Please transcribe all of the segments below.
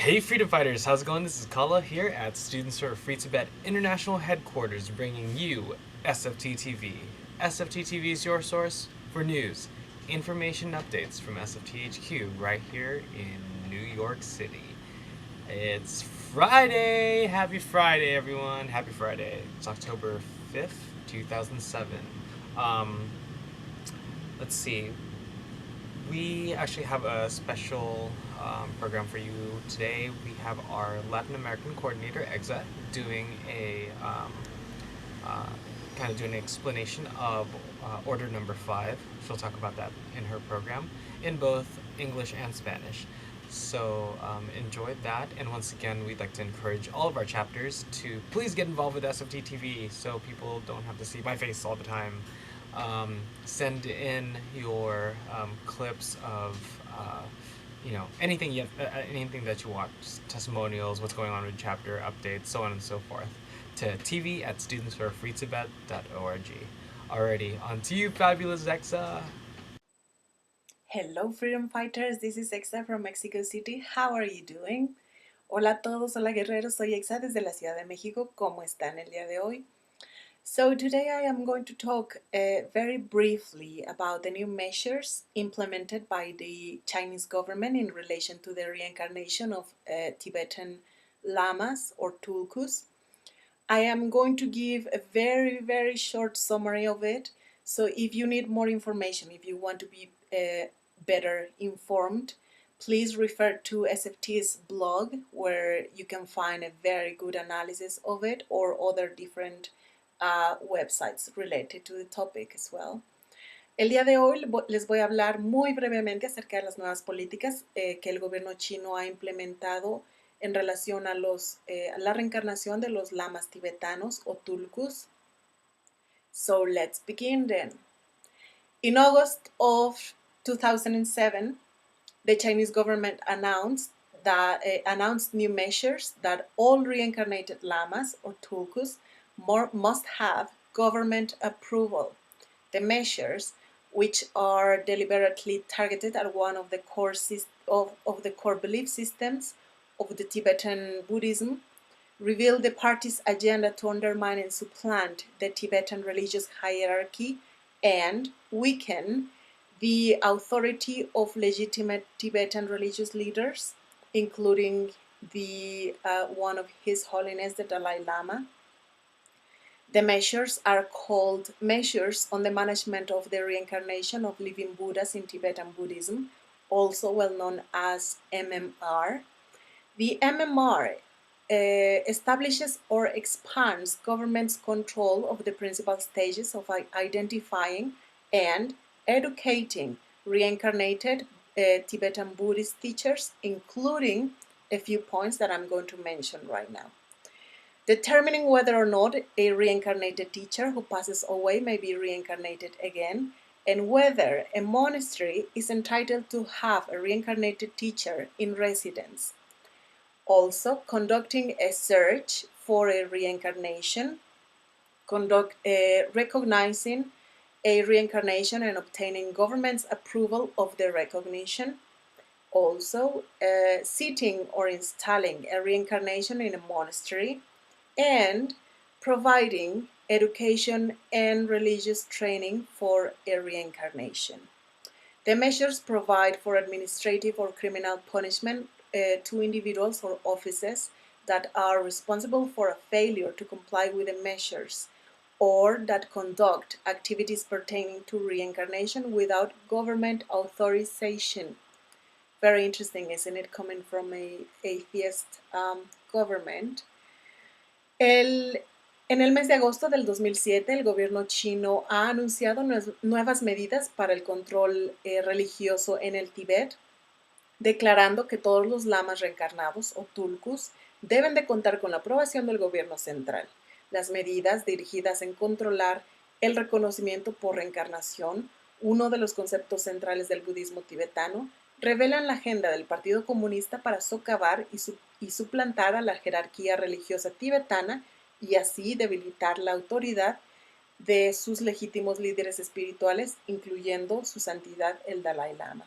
Hey Freedom Fighters, how's it going? This is Kala here at Students for Free Tibet International Headquarters bringing you SFT TV. SFT TV is your source for news, information, updates from SFT HQ right here in New York City. It's Friday! Happy Friday, everyone! Happy Friday. It's October 5th, 2007. Um, let's see. We actually have a special program for you today. We have our Latin American coordinator, Exa, doing a kind of doing an explanation of order number 5. She'll talk about that in her program in both English and Spanish. So enjoy that. And once again, we'd like to encourage all of our chapters to please get involved with SFT TV so people don't have to see my face all the time. Send in your clips of anything anything that you want, testimonials, what's going on with chapter updates, so on and so forth, to tv@studentsforfreetibet.org. Alrighty, on to you, fabulous Exa. Hello Freedom Fighters, this is Exa from Mexico City. How are you doing? Hola a todos, hola guerreros, soy Exa desde la Ciudad de México. ¿Cómo están el día de hoy? So today I am going to talk very briefly about the new measures implemented by the Chinese government in relation to the reincarnation of Tibetan lamas or tulkus. I am going to give a very short summary of it. So if you need more information, if you want to be better informed, please refer to SFT's blog where you can find a very good analysis of it, or other different websites related to the topic as well. El día de hoy les voy a hablar muy brevemente acerca de las nuevas políticas que el gobierno chino ha implementado en relación a la reencarnación de los lamas tibetanos o tulkus. So let's begin then. In August of 2007, the Chinese government announced new measures that all reincarnated lamas or tulkus must have government approval. The measures, which are deliberately targeted at one of the core belief systems of the Tibetan Buddhism, reveal the party's agenda to undermine and supplant the Tibetan religious hierarchy and weaken the authority of legitimate Tibetan religious leaders, including one of His Holiness the Dalai Lama. The measures are called Measures on the Management of the Reincarnation of Living Buddhas in Tibetan Buddhism, also well known as MMR. The MMR establishes or expands government's control of the principal stages of identifying and educating reincarnated Tibetan Buddhist teachers, including a few points that I'm going to mention right now. Determining whether or not a reincarnated teacher who passes away may be reincarnated again, and whether a monastery is entitled to have a reincarnated teacher in residence. Also, conducting a search for a reincarnation, recognizing a reincarnation and obtaining government's approval of the recognition. Also, seating or installing a reincarnation in a monastery, and providing education and religious training for a reincarnation. The measures provide for administrative or criminal punishment to individuals or offices that are responsible for a failure to comply with the measures, or that conduct activities pertaining to reincarnation without government authorization. Very interesting, isn't it, coming from an atheist government. En el mes de agosto del 2007, el gobierno chino ha anunciado nuevas medidas para el control religioso en el Tíbet, declarando que todos los lamas reencarnados o tulkus deben de contar con la aprobación del gobierno central. Las medidas dirigidas en controlar el reconocimiento por reencarnación, uno de los conceptos centrales del budismo tibetano, revelan la agenda del Partido Comunista para socavar y suplantar a la jerarquía religiosa tibetana y así debilitar la autoridad de sus legítimos líderes espirituales, incluyendo su santidad el Dalai Lama.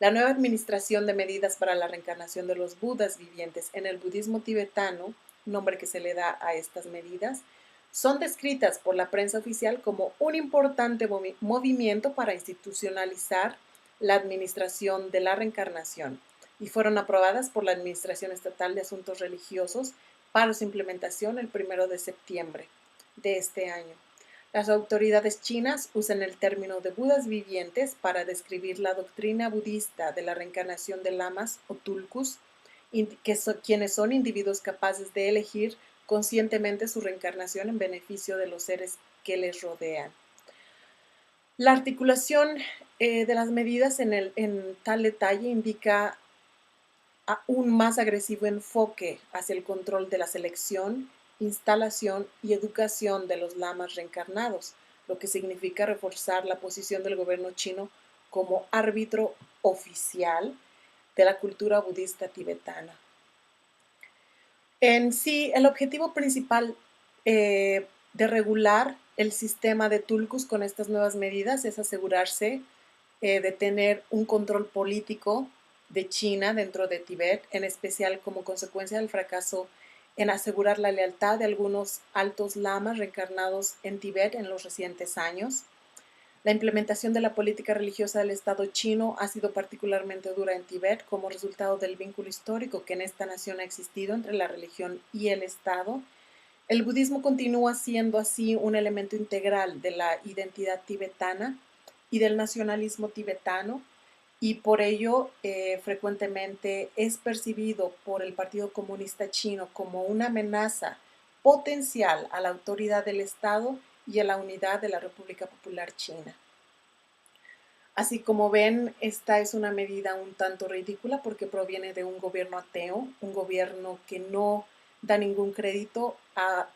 La nueva administración de medidas para la reencarnación de los budas vivientes en el budismo tibetano, nombre que se le da a estas medidas, son descritas por la prensa oficial como un importante movimiento para institucionalizar la administración de la reencarnación y fueron aprobadas por la Administración Estatal de Asuntos Religiosos para su implementación el 1 de septiembre de este año. Las autoridades chinas usan el término de budas vivientes para describir la doctrina budista de la reencarnación de lamas o tulkus, quienes son individuos capaces de elegir conscientemente su reencarnación en beneficio de los seres que les rodean. La articulación de las medidas en tal detalle indica un más agresivo enfoque hacia el control de la selección, instalación y educación de los lamas reencarnados, lo que significa reforzar la posición del gobierno chino como árbitro oficial de la cultura budista tibetana. En sí, el objetivo principal de regular el sistema de tulkus con estas nuevas medidas es asegurarse de tener un control político de China dentro de Tibet, en especial como consecuencia del fracaso en asegurar la lealtad de algunos altos lamas reencarnados en Tibet en los recientes años. La implementación de la política religiosa del Estado chino ha sido particularmente dura en Tibet como resultado del vínculo histórico que en esta nación ha existido entre la religión y el Estado. El budismo continúa siendo así un elemento integral de la identidad tibetana y del nacionalismo tibetano y por ello frecuentemente es percibido por el Partido Comunista Chino como una amenaza potencial a la autoridad del Estado y a la unidad de la República Popular China. Así como ven, esta es una medida un tanto ridícula porque proviene de un gobierno ateo, un gobierno que no da ningún crédito a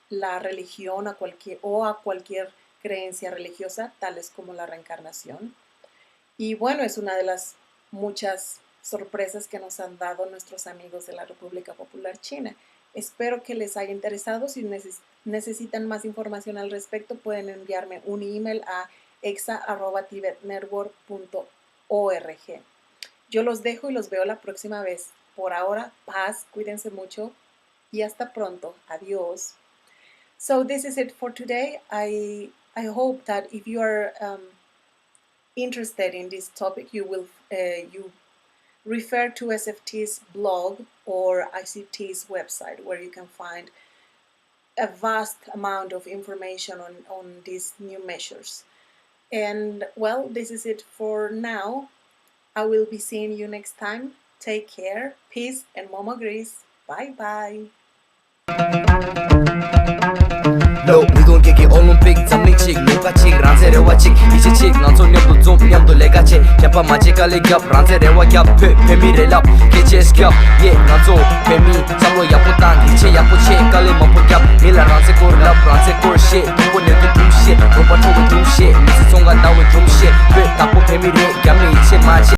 la religión a cualquier creencia religiosa, tales como la reencarnación. Y bueno, es una de las muchas sorpresas que nos han dado nuestros amigos de la República Popular China. Espero que les haya interesado. Si necesitan más información al respecto, pueden enviarme un email a exa@tibetnetwork.org. Yo los dejo y los veo la próxima vez. Por ahora, paz, cuídense mucho y hasta pronto. Adiós. So this is it for today. I hope that if you are interested in this topic, you will you refer to SFT's blog or ICT's website, where you can find a vast amount of information on these new measures. And well, this is it for now. I will be seeing you next time. Take care, peace, and Momo Grease. Bye bye. No, we don't get Olympic, something chick, look at chick, Ranzere wa chick, it's a chick, not so near to zoom, yam to leg a chick, Kappa magically gap, Ranzere wa gap, Pemi relap, KJ's gap, yeah, not so, Pemi, Salo Yaputan, Hiche Yapuche, Kalima Pukap, Nila Ranse Kurla,